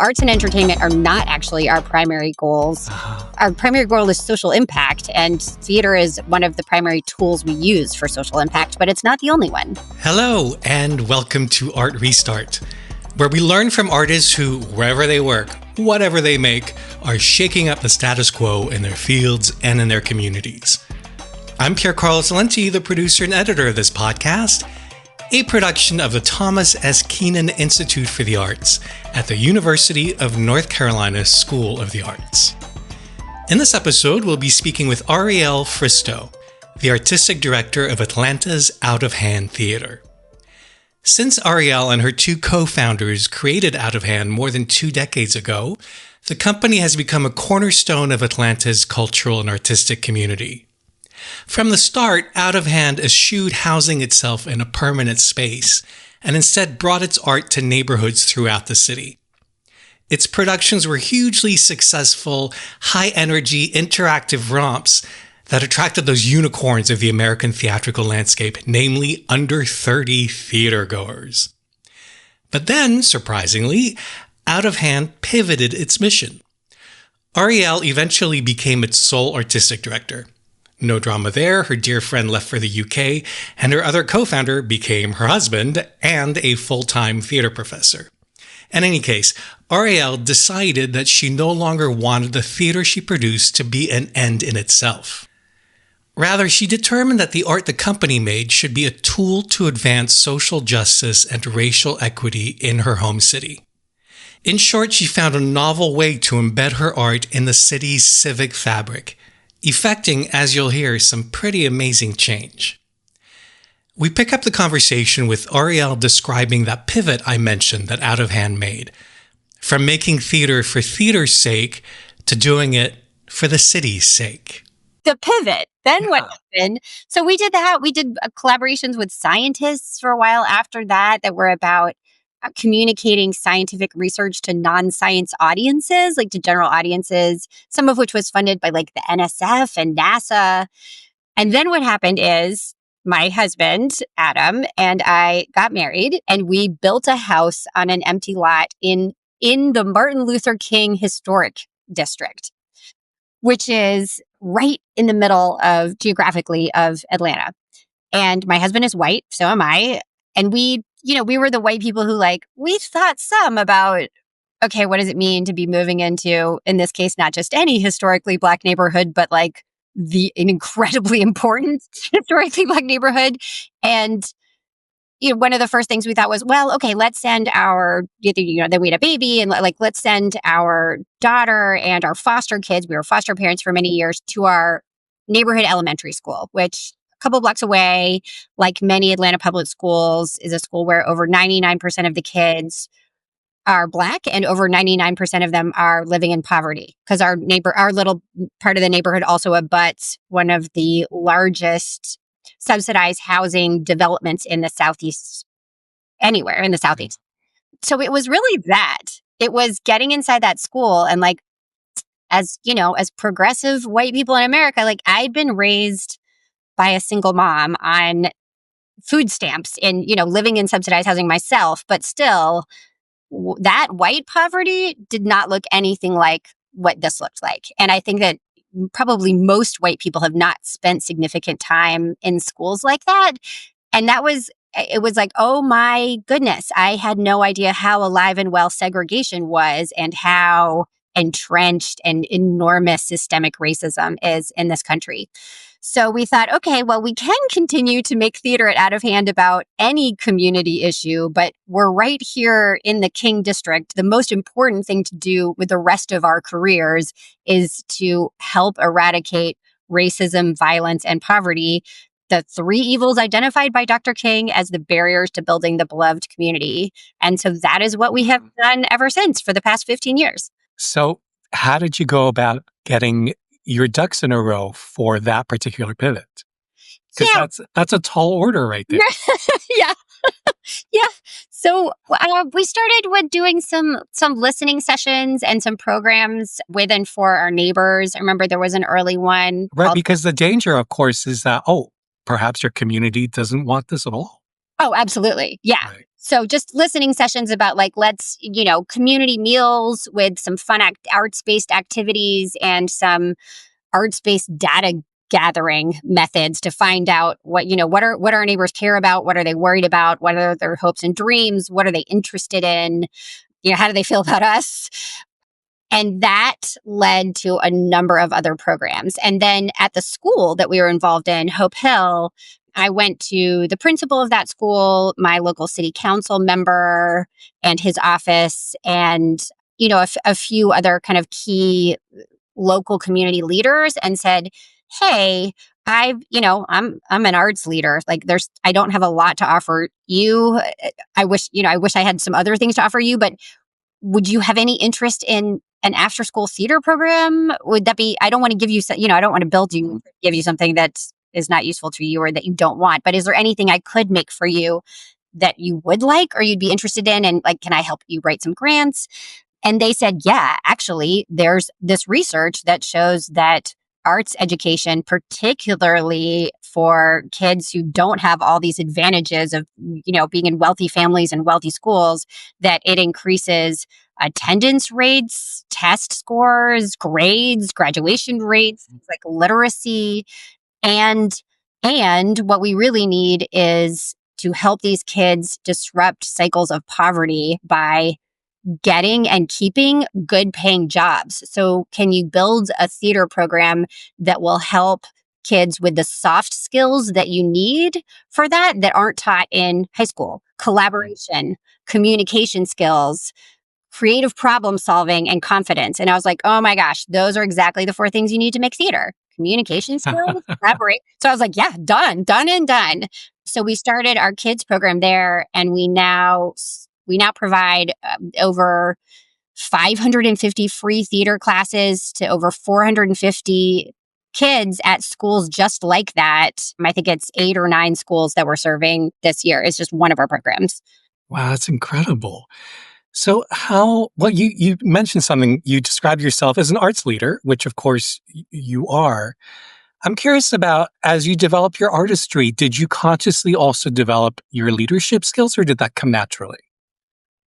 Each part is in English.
arts and entertainment are not actually our primary goals. Our primary goal is social impact, and theater is one of the primary tools we use for social impact, but it's not the only one. Hello, and welcome to Art Restart, where we learn from artists who, wherever they work, whatever they make, are shaking up the status quo in their fields and in their communities. I'm Pierre Carlos Valenti, the producer and editor of this podcast, a production of the Thomas S. Keenan Institute for the Arts at the University of North Carolina School of the Arts. In this episode, we'll be speaking with Ariel Fristoe, the artistic director of Atlanta's Out of Hand Theater. Since Ariel and her two co-founders created Out of Hand more than 2 decades ago, the company has become a cornerstone of Atlanta's cultural and artistic community. From the start, Out of Hand eschewed housing itself in a permanent space and instead brought its art to neighborhoods throughout the city. Its productions were hugely successful, high-energy, interactive romps that attracted those unicorns of the American theatrical landscape, namely under 30 theatergoers. But then, surprisingly, Out of Hand pivoted its mission. Ariel eventually became its sole artistic director. No drama there, her dear friend left for the UK, and her other co-founder became her husband and a full-time theater professor. In any case, Ariel decided that she no longer wanted the theater she produced to be an end in itself. Rather, she determined that the art the company made should be a tool to advance social justice and racial equity in her home city. In short, she found a novel way to embed her art in the city's civic fabric, effecting, as you'll hear, some pretty amazing change. We pick up the conversation with Ariel describing that pivot I mentioned that Out of Hand made, from making theater for theater's sake to doing it for the city's sake. The pivot. Then what happened? So we did that. We did collaborations with scientists for a while after that were about communicating scientific research to non-science audiences, like to general audiences, some of which was funded by like the NSF and NASA. And then what happened is my husband, Adam, and I got married, and we built a house on an empty lot in the Martin Luther King Historic District, which is right in the middle of, geographically, of Atlanta. And my husband is white, so am I. And we were the white people who we thought some about, okay, what does it mean to be moving into, in this case, not just any historically Black neighborhood, but an incredibly important historically Black neighborhood. And one of the first things we thought was, well, okay, let's send our, then we had a baby, and let's send our daughter and our foster kids, we were foster parents for many years, to our neighborhood elementary school, which a couple blocks away, like many Atlanta public schools, is a school where over 99% of the kids are Black and over 99% of them are living in poverty, because our little part of the neighborhood also abuts one of the largest subsidized housing developments in the Southeast, anywhere in the Southeast. So it was really that. It was getting inside that school and as progressive white people in America, I'd been raised by a single mom on food stamps and, living in subsidized housing myself, but still that white poverty did not look anything like what this looked like. And I think that probably most white people have not spent significant time in schools like that. And it was oh my goodness, I had no idea how alive and well segregation was and how entrenched and enormous systemic racism is in this country. So we thought, okay, well, we can continue to make theater at Out of Hand about any community issue, but we're right here in the King District. The most important thing to do with the rest of our careers is to help eradicate racism, violence, and poverty, the 3 evils identified by Dr. King as the barriers to building the beloved community. And so that is what we have done ever since for the past 15 years. So how did you go about getting your ducks in a row for that particular pivot? Because that's a tall order right there. Yeah. Yeah. So we started with doing some listening sessions and some programs with and for our neighbors. I remember there was an early one. Right, because the danger, of course, is that, perhaps your community doesn't want this at all. Oh, absolutely. Yeah. Right. So just listening sessions about like, let's, community meals with some fun arts-based activities and some arts-based data gathering methods to find out what our neighbors care about, what are they worried about, what are their hopes and dreams, what are they interested in, how do they feel about us? And that led to a number of other programs. And then at the school that we were involved in, Hope Hill, I went to the principal of that school, my local city council member, and his office, and a few other kind of key local community leaders, and said, "Hey, I'm an arts leader. Like, I don't have a lot to offer you. I wish I had some other things to offer you, but would you have any interest in an after school theater program? Would that be, I don't want to give you, I don't want to give you something that is not useful to you or that you don't want, but is there anything I could make for you that you would like or you'd be interested in? And like, can I help you write some grants?" And they said, yeah, actually, there's this research that shows that arts education, particularly for kids who don't have all these advantages of, being in wealthy families and wealthy schools, that it increases attendance rates, test scores, grades, graduation rates, things like literacy. And what we really need is to help these kids disrupt cycles of poverty by getting and keeping good paying jobs. So can you build a theater program that will help kids with the soft skills that you need for that aren't taught in high school? Collaboration, communication skills, creative problem solving, and confidence. And I was like, oh my gosh, those are exactly the four things you need to make theater. Communication skills, collaborate. So I was like, yeah, done and done. So we started our kids program there, and we now provide over 550 free theater classes to over 450 kids at schools just like that. I think it's 8 or 9 schools that we're serving this year. It's just one of our programs. Wow, that's incredible. So you mentioned something, you described yourself as an arts leader, which of course you are. I'm curious about, as you develop your artistry, did you consciously also develop your leadership skills or did that come naturally?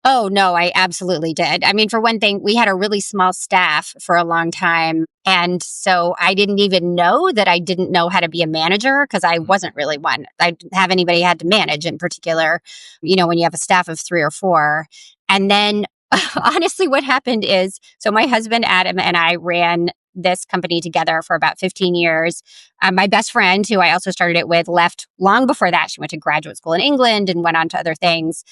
Oh, no, I absolutely did. I mean, for one thing, we had a really small staff for a long time. And so I didn't even know that I didn't know how to be a manager because I wasn't really one. I didn't have anybody I had to manage in particular, when you have a staff of 3 or 4. And then honestly, what happened is, so my husband, Adam, and I ran this company together for about 15 years. My best friend, who I also started it with, left long before that. She went to graduate school in England and went on to other things.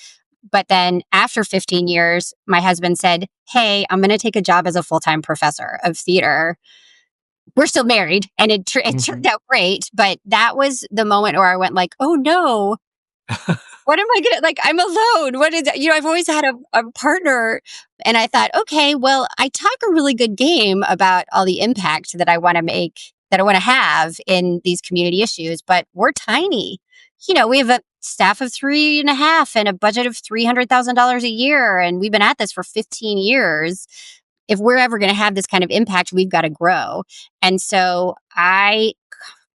But then after 15 years, my husband said, "Hey, I'm going to take a job as a full-time professor of theater." We're still married, and it turned out great. But that was the moment where I went like, oh no, what am I going to, like, I'm alone. What is, I've always had a partner. And I thought, okay, well, I talk a really good game about all the impact that I want to make, that I want to have in these community issues, but we're tiny. We have a staff of 3.5 and a budget of $300,000 a year. And we've been at this for 15 years. If we're ever going to have this kind of impact, we've got to grow. And so I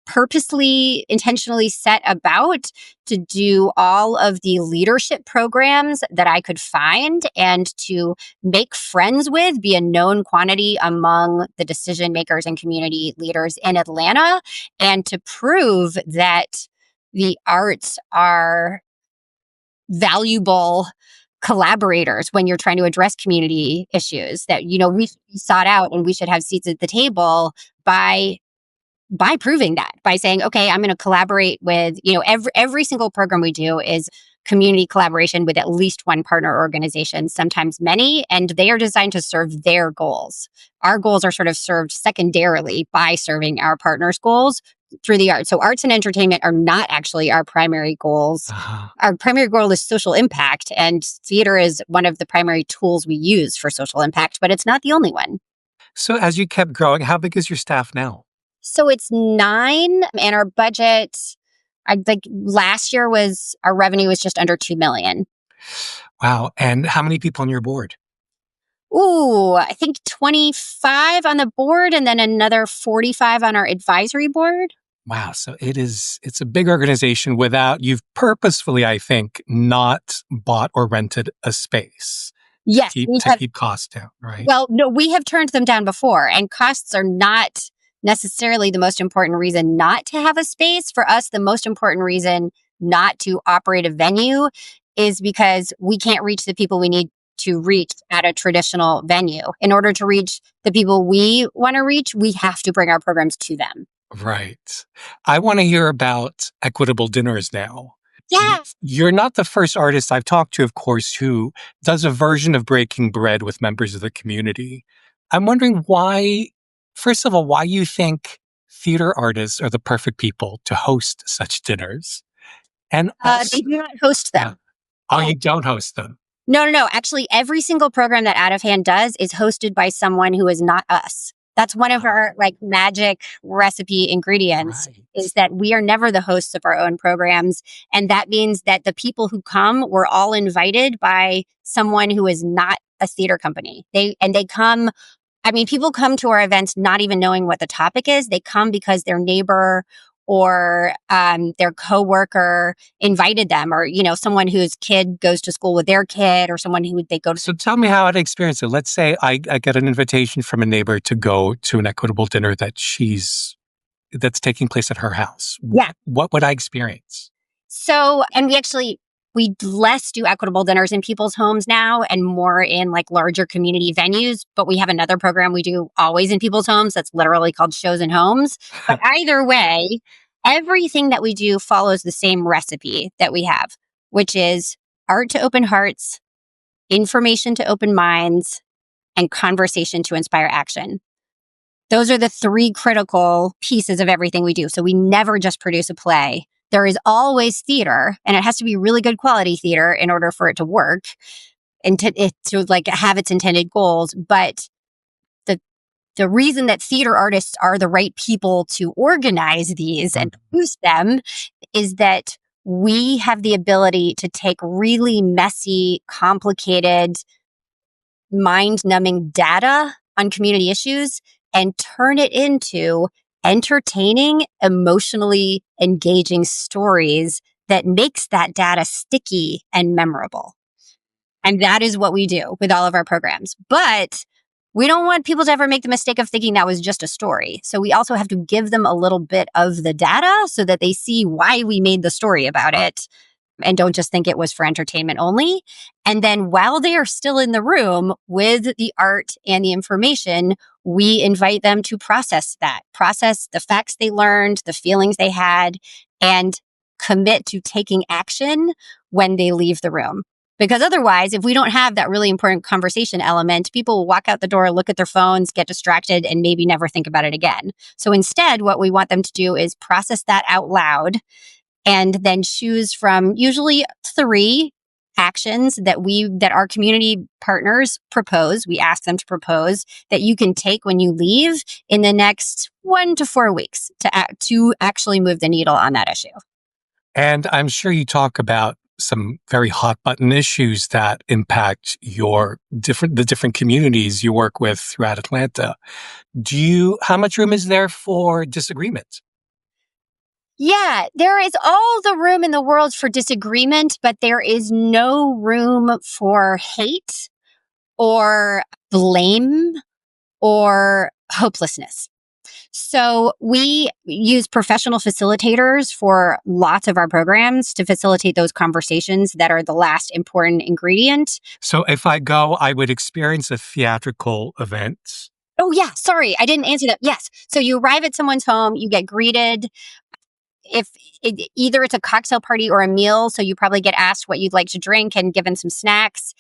purposely, intentionally set about to do all of the leadership programs that I could find and to make friends with, be a known quantity among the decision makers and community leaders in Atlanta, and to prove that the arts are valuable collaborators when you're trying to address community issues, that, we should be sought out and we should have seats at the table by proving that, by saying, okay, I'm going to collaborate with, every single program we do is community collaboration with at least one partner organization, sometimes many, and they are designed to serve their goals. Our goals are sort of served secondarily by serving our partners' goals through the arts. So arts and entertainment are not actually our primary goals. Our primary goal is social impact, and theater is one of the primary tools we use for social impact, but it's not the only one. So as you kept growing, how big is your staff now? So it's 9, and our budget, I think last year our revenue was just under 2 million. Wow. And how many people on your board? Ooh, I think 25 on the board and then another 45 on our advisory board. Wow. So it's a big organization you've purposefully, I think, not bought or rented a space Yes, we to have. keep costs down, right? Well, no, we have turned them down before, and costs are not necessarily the most important reason not to have a space. For us, the most important reason not to operate a venue is because we can't reach the people we need to reach at a traditional venue. In order to reach the people we want to reach, we have to bring our programs to them. Right. I want to hear about equitable dinners now. Yeah. You're not the first artist I've talked to, of course, who does a version of breaking bread with members of the community. I'm wondering first of all, why you think theater artists are the perfect people to host such dinners. And They also, do not host yeah. them. Oh, you don't host them. No, no, no. Actually, every single program that Out of Hand does is hosted by someone who is not us. That's one of Ah, our like magic recipe ingredients right. is that we are never the hosts of our own programs. And that means that the people who come were all invited by someone who is not a theater company. They come, I mean, people come to our events not even knowing what the topic is. They come because their neighbor or their coworker invited them, or someone whose kid goes to school with their kid, or someone who they go to. So tell me how I'd experience it. Let's say I get an invitation from a neighbor to go to an equitable dinner that's taking place at her house. Yeah. What would I experience? So, and we less do equitable dinners in people's homes now and more in like larger community venues. But we have another program we do always in people's homes that's literally called Shows in Homes. But either way, everything that we do follows the same recipe that we have, which is art to open hearts, information to open minds, and conversation to inspire action. Those are the three critical pieces of everything we do. So we never just produce a play. There is always theater, and it has to be really good quality theater in order for it to work and to like have its intended goals. But the the reason that theater artists are the right people to organize these and produce them is that we have the ability to take really messy, complicated, mind-numbing data on community issues and turn it into entertaining, emotionally engaging stories that makes that data sticky and memorable. And that is what we do with all of our programs. But we don't want people to ever make the mistake of thinking that was just a story. So we also have to give them a little bit of the data so that they see why we made the story about it and don't just think it was for entertainment only. And then while they are still in the room with the art and the information, we invite them to process the facts they learned, the feelings they had, and commit to taking action when they leave the room. Because otherwise, if we don't have that really important conversation element, people will walk out the door, look at their phones, get distracted, and maybe never think about it again. So instead, what we want them to do is process that out loud and then choose from usually three actions that our community partners propose. We ask them to propose that you can take when you leave in the next 1 to 4 weeks to actually move the needle on that issue. And I'm sure you talk about some very hot button issues that impact the different communities you work with throughout Atlanta. How much room is there for disagreement? Yeah, there is all the room in the world for disagreement, but there is no room for hate or blame or hopelessness. So we use professional facilitators for lots of our programs to facilitate those conversations that are the last important ingredient. So if I go, I would experience a theatrical event. Oh, yeah. Sorry, I didn't answer that. Yes. So you arrive at someone's home, you get greeted. If either it's a cocktail party or a meal, so you probably get asked what you'd like to drink and given some snacks.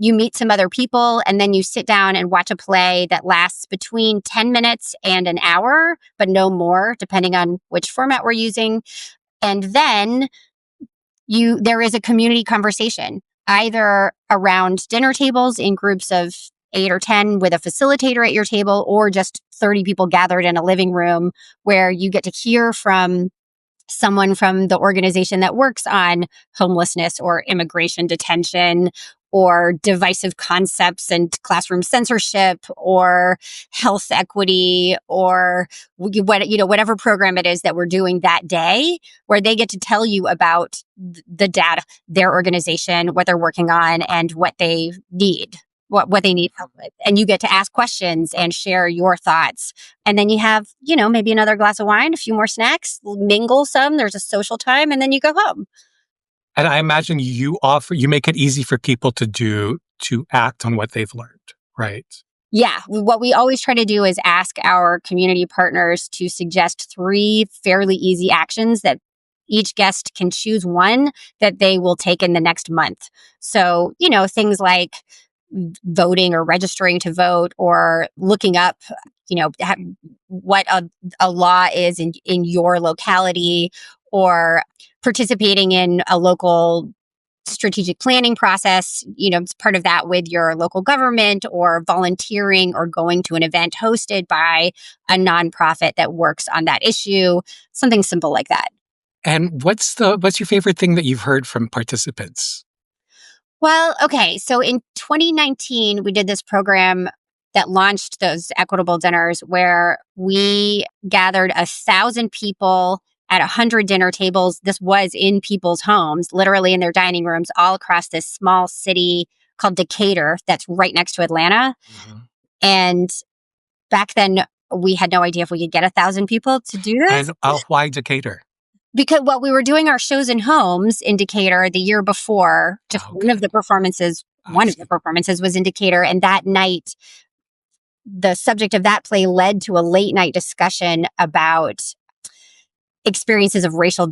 You meet some other people, and then you sit down and watch a play that lasts between 10 minutes and an hour, but no more, depending on which format we're using. And then there is a community conversation, either around dinner tables in groups of 8 or 10 with a facilitator at your table, or just 30 people gathered in a living room where you get to hear from someone from the organization that works on homelessness or immigration detention or divisive concepts and classroom censorship or health equity or whatever program it is that we're doing that day, where they get to tell you about the data, their organization, what they're working on, and what they need. What they need help with. And you get to ask questions and share your thoughts. And then you have, maybe another glass of wine, a few more snacks, mingle some, there's a social time, and then you go home. And I imagine you make it easy for people to act on what they've learned, right? Yeah. What we always try to do is ask our community partners to suggest 3 fairly easy actions that each guest can choose one that they will take in the next month. So, things like voting or registering to vote or looking up, what a law is in your locality, or participating in a local strategic planning process, it's part of that with your local government, or volunteering or going to an event hosted by a nonprofit that works on that issue, something simple like that. And what's your favorite thing that you've heard from participants? Well, okay. So in 2019, we did this program that launched those equitable dinners where we gathered 1,000 people at 100 dinner tables. This was in people's homes, literally in their dining rooms, all across this small city called Decatur that's right next to Atlanta. Mm-hmm. And back then, we had no idea if we could get 1,000 people to do this. And why Decatur? Because we were doing our shows in homes in Decatur the year before. Just one of the performances was in Decatur. And that night, the subject of that play led to a late night discussion about experiences of racial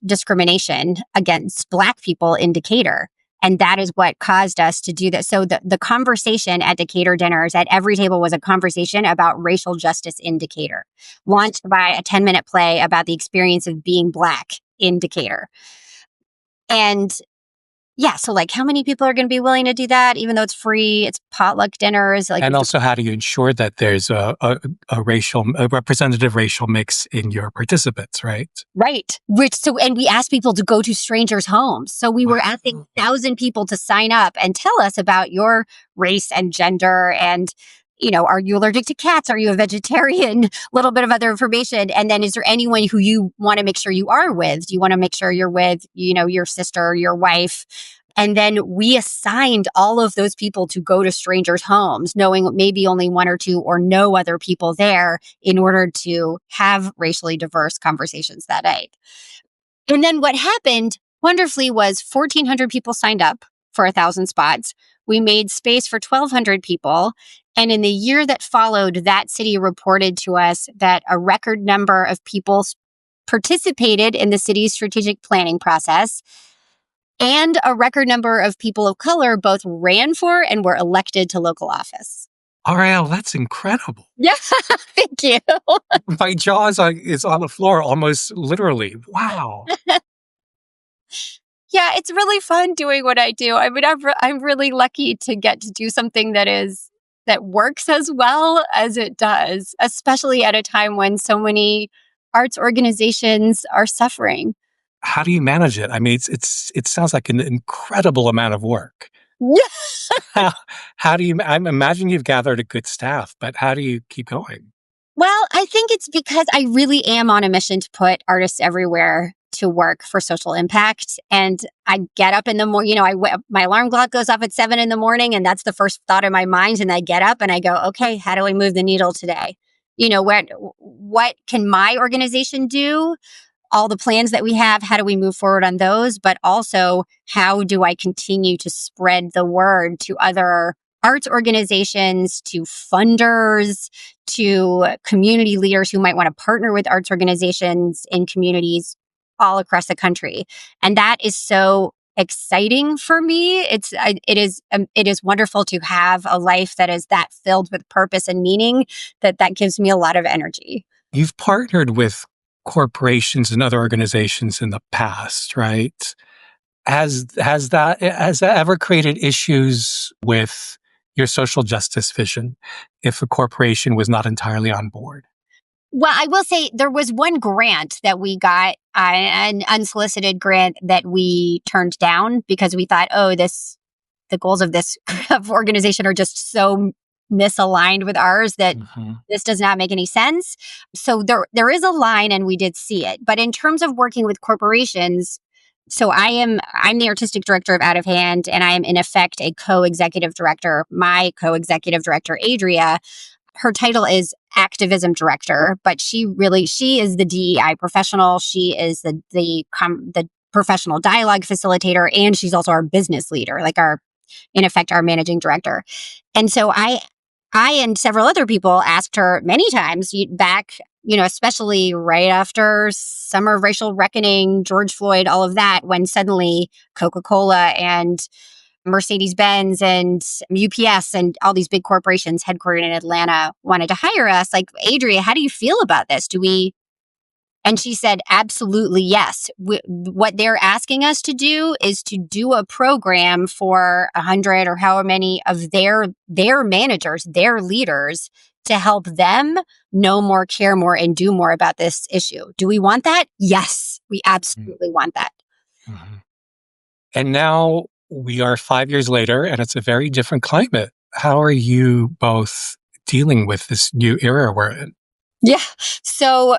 discrimination against Black people in Decatur. And that is what caused us to do this. So the conversation at Decatur dinners at every table was a conversation about racial justice in Decatur, launched by a 10-minute play about the experience of being Black in Decatur. And yeah, so how many people are going to be willing to do that, even though it's free? It's potluck dinners. And also, how do you ensure that there's a representative racial mix in your participants, right? Right. And we asked people to go to strangers' homes. So we were asking 1,000 people to sign up and tell us about your race and gender and, are you allergic to cats? Are you a vegetarian? A little bit of other information. And then is there anyone who you want to make sure you are with? Do you want to make sure you're with, your sister, your wife? And then we assigned all of those people to go to strangers' homes, knowing maybe only 1 or 2 or no other people there, in order to have racially diverse conversations that night. And then what happened wonderfully was 1,400 people signed up for 1,000 spots. We made space for 1,200 people. And in the year that followed, that city reported to us that a record number of people participated in the city's strategic planning process, and a record number of people of color both ran for and were elected to local office. Ariel, that's incredible. Yeah, thank you. My jaw is on the floor, almost literally. Wow. Yeah, it's really fun doing what I do. I mean, I'm really lucky to get to do something that works as well as it does, especially at a time when so many arts organizations are suffering. How do you manage it? I mean, it sounds like an incredible amount of work. Yeah. How do you? I imagine you've gathered a good staff, but how do you keep going? Well, I think it's because I really am on a mission to put artists everywhere to work for social impact. And I get up in the morning, my alarm clock goes off at 7 in the morning, and that's the first thought in my mind. And I get up and I go, okay, how do I move the needle today? What can my organization do? All the plans that we have, how do we move forward on those? But also, how do I continue to spread the word to other arts organizations, to funders, to community leaders who might want to partner with arts organizations in communities all across the country? And that is so exciting for me. It is wonderful to have a life that is that filled with purpose and meaning. That gives me a lot of energy. You've partnered with corporations and other organizations in the past, right? Has that ever created issues with your social justice vision if a corporation was not entirely on board? Well, I will say there was one grant that we got, an unsolicited grant that we turned down because we thought, oh, the goals of this organization are just so misaligned with ours that Mhm. this does not make any sense. So there is a line, and we did see it. But in terms of working with corporations, so I'm the artistic director of Out of Hand, and I am in effect a co-executive director. My co-executive director, Adria, her title is activism director, but she is the DEI professional. She is the professional dialogue facilitator, and she's also our business leader, like our in effect our managing director. And so I and several other people asked her many times back, especially right after Summer of Racial Reckoning, George Floyd, all of that, when suddenly Coca-Cola and Mercedes Benz and UPS and all these big corporations headquartered in Atlanta wanted to hire us. Like, Adria, how do you feel about this? Do we? And she said, absolutely yes. What they're asking us to do is to do a program for 100 or however many of their managers, their leaders, to help them know more, care more, and do more about this issue. Do we want that? Yes, we absolutely want that. Mhm. And now we are 5 years later, and it's a very different climate. How are you both dealing with this new era we're in? Yeah. So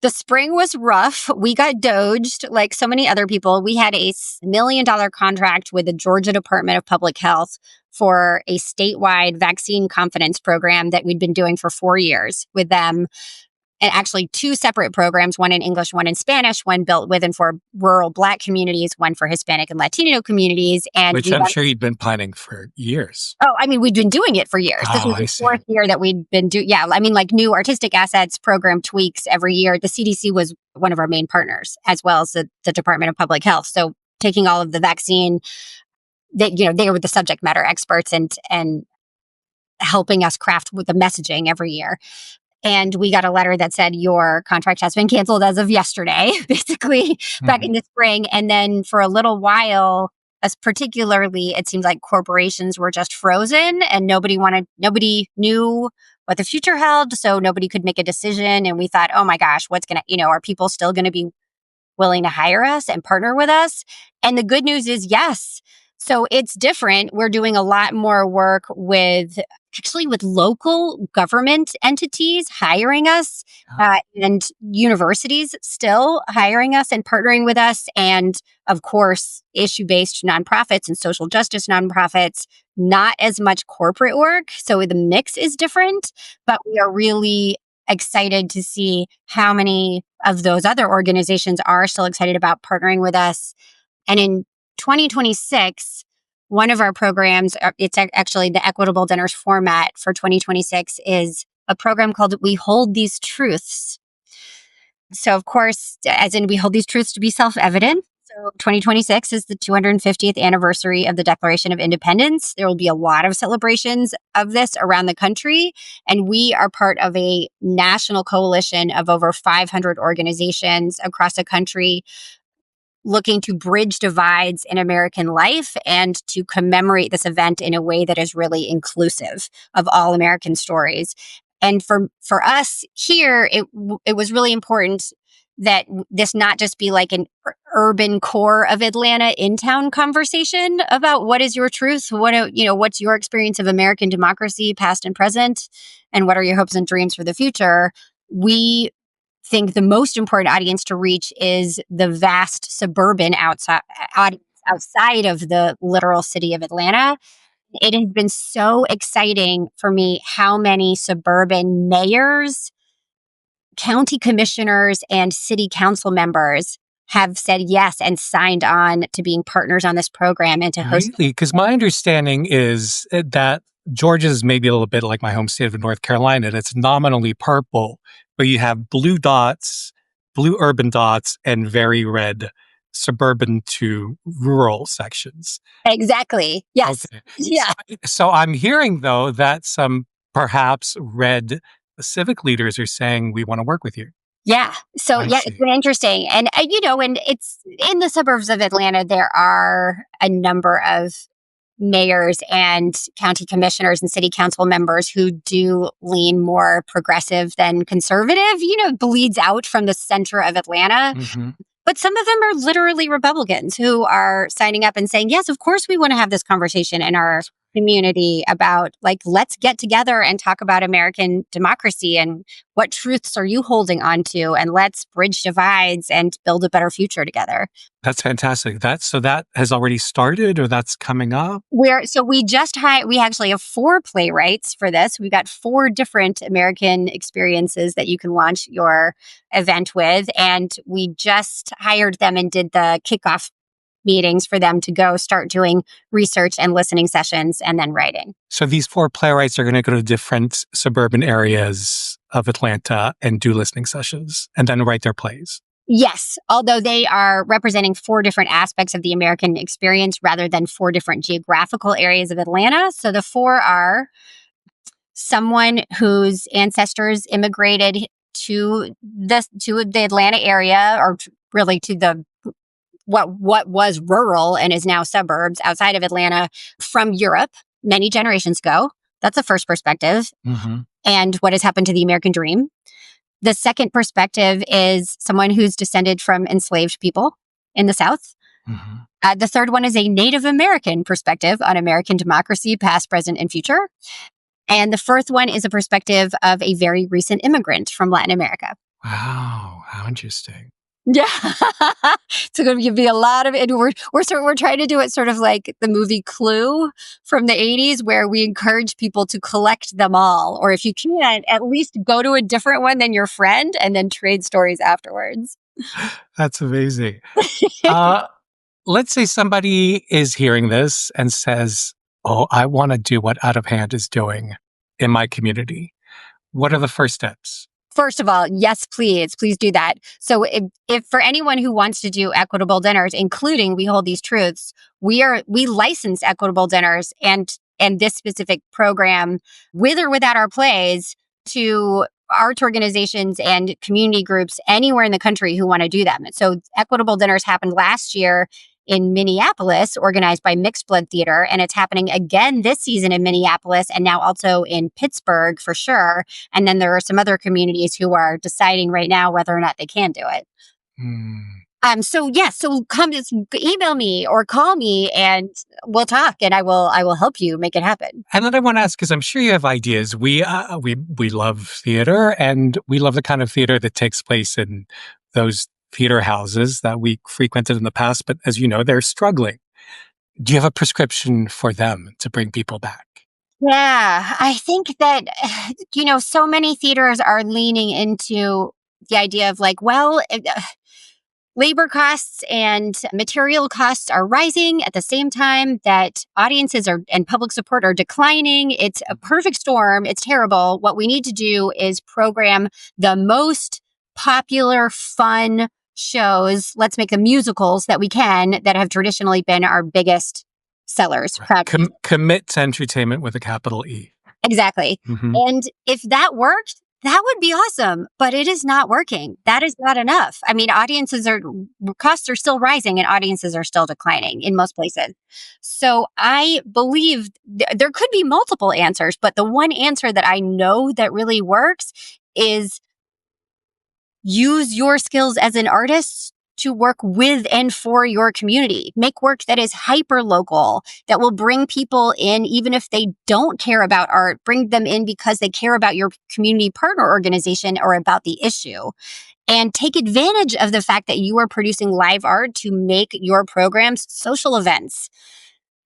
the spring was rough. We got doged like so many other people. We had a $1 million contract with the Georgia Department of Public Health for a statewide vaccine confidence program that we'd been doing for 4 years with them. And actually, two separate programs, one in English, one in Spanish, one built with and for rural Black communities, one for Hispanic and Latino communities. And Which we I'm went. sure you'd been planning for years. Oh, I mean, we'd been doing it for years. This Oh, was I the see. fourth year that we'd been doing. Yeah, I mean, like new artistic assets program tweaks every year. The CDC was one of our main partners, as well as the Department of Public Health. So taking all of the vaccine, they were the subject matter experts and helping us craft with the messaging every year. And we got a letter that said, your contract has been canceled as of yesterday, basically back Mhm. in the spring. And then for a little while, as particularly, it seems like corporations were just frozen and nobody knew what the future held. So nobody could make a decision. And we thought, oh my gosh, are people still going to be willing to hire us and partner with us? And the good news is yes. So it's different. We're doing a lot more work with local government entities hiring us, and universities still hiring us and partnering with us. And of course, issue based nonprofits and social justice nonprofits, not as much corporate work. So the mix is different, but we are really excited to see how many of those other organizations are still excited about partnering with us. And in 2026, one of our programs, actually the Equitable Dinners format for 2026, is a program called We Hold These Truths. So, of course, as in we hold these truths to be self evident. So, 2026 is the 250th anniversary of the Declaration of Independence. There will be a lot of celebrations of this around the country. And we are part of a national coalition of over 500 organizations across the country looking to bridge divides in American life and to commemorate this event in a way that is really inclusive of all American stories. And for us here, it was really important that this not just be like an urban core of Atlanta in town conversation about what is your truth, what's your experience of American democracy, past and present, and what are your hopes and dreams for the future. We think the most important audience to reach is the vast suburban audience outside of the literal city of Atlanta. It has been so exciting for me how many suburban mayors, county commissioners, and city council members have said yes and signed on to being partners on this program and to host. Really? Because my understanding is that Georgia's maybe a little bit like my home state of North Carolina, and it's nominally purple, but you have blue dots, blue urban dots, and very red suburban to rural sections. Exactly. Yes. Okay. Yeah. So I'm hearing, though, that some perhaps red civic leaders are saying, we want to work with you. Yeah. So I yeah, it's see. been interesting. And and it's in the suburbs of Atlanta, there are a number of mayors and county commissioners and city council members who do lean more progressive than conservative, bleeds out from the center of Atlanta. Mm-hmm. But some of them are literally Republicans who are signing up and saying, yes, of course, we want to have this conversation in our community about, like, let's get together and talk about American democracy and what truths are you holding on to, and let's bridge divides and build a better future together. That's fantastic. So that has already started, or that's coming up? We actually have 4 playwrights for this. We've got 4 different American experiences that you can launch your event with. And we just hired them and did the kickoff meetings for them to go start doing research and listening sessions and then writing. So these 4 playwrights are going to go to different suburban areas of Atlanta and do listening sessions and then write their plays. Yes, although they are representing 4 different aspects of the American experience rather than 4 different geographical areas of Atlanta. So the 4 are someone whose ancestors immigrated to the Atlanta area, or really to the what was rural and is now suburbs outside of Atlanta from Europe many generations ago. That's the first perspective. Mm-hmm. And what has happened to the American dream. The second perspective is someone who's descended from enslaved people in the South. Mm-hmm. The third one is a Native American perspective on American democracy, past, present, and future. And the fourth one is a perspective of a very recent immigrant from Latin America. Wow, how interesting. Yeah. It's going to be a lot of it. We're trying to do it sort of like the movie Clue from the 80s, where we encourage people to collect them all. Or if you can, at least go to a different one than your friend and then trade stories afterwards. That's amazing. Let's say somebody is hearing this and says, oh, I want to do what Out of Hand is doing in my community. What are the first steps? First of all, yes, please do that. So if for anyone who wants to do equitable dinners, including We Hold These Truths, we license equitable dinners and this specific program, with or without our plays, to arts organizations and community groups anywhere in the country who want to do them. So equitable dinners happened last year in Minneapolis, organized by Mixed Blood Theater. And it's happening again this season in Minneapolis, and now also in Pittsburgh for sure. And then there are some other communities who are deciding right now whether or not they can do it. So come just email me or call me and we'll talk, and I will help you make it happen. And then I want to ask, because I'm sure you have ideas. We love theater, and we love the kind of theater that takes place in those theater houses that we frequented in the past, but as you know, they're struggling. Do you have a prescription for them to bring people back? Yeah, I think that, so many theaters are leaning into the idea of like, well, labor costs and material costs are rising at the same time that audiences and public support are declining. It's a perfect storm. It's terrible. What we need to do is program the most popular, fun shows. Let's make the musicals that we can, that have traditionally been our biggest sellers. Commit to entertainment with a capital E. Exactly. Mm-hmm. And if that worked, that would be awesome, but it is not working. That is not enough. I mean, costs are still rising and audiences are still declining in most places. So I believe there could be multiple answers, but the one answer that I know that really works is use your skills as an artist to work with and for your community. Make work that is hyper local, that will bring people in, even if they don't care about art, bring them in because they care about your community partner organization or about the issue. And take advantage of the fact that you are producing live art to make your programs social events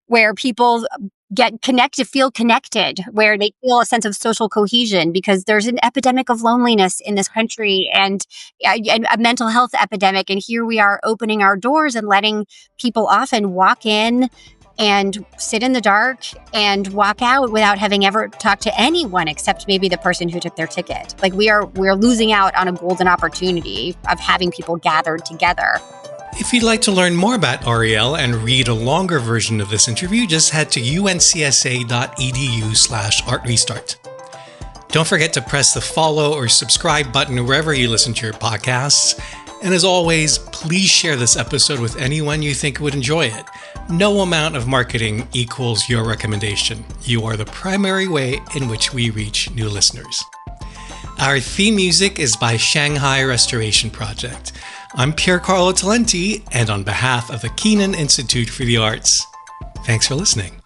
where people get connected, feel connected, where they feel a sense of social cohesion, because there's an epidemic of loneliness in this country and a mental health epidemic. And here we are opening our doors and letting people often walk in and sit in the dark and walk out without having ever talked to anyone except maybe the person who took their ticket. Like we're losing out on a golden opportunity of having people gathered together. If you'd like to learn more about Ariel and read a longer version of this interview, just head to uncsa.edu/artrestart. Don't forget to press the follow or subscribe button wherever you listen to your podcasts. And as always, please share this episode with anyone you think would enjoy it. No amount of marketing equals your recommendation. You are the primary way in which we reach new listeners. Our theme music is by Shanghai Restoration Project. I'm Piercarlo Talenti, and on behalf of the Keenan Institute for the Arts, thanks for listening.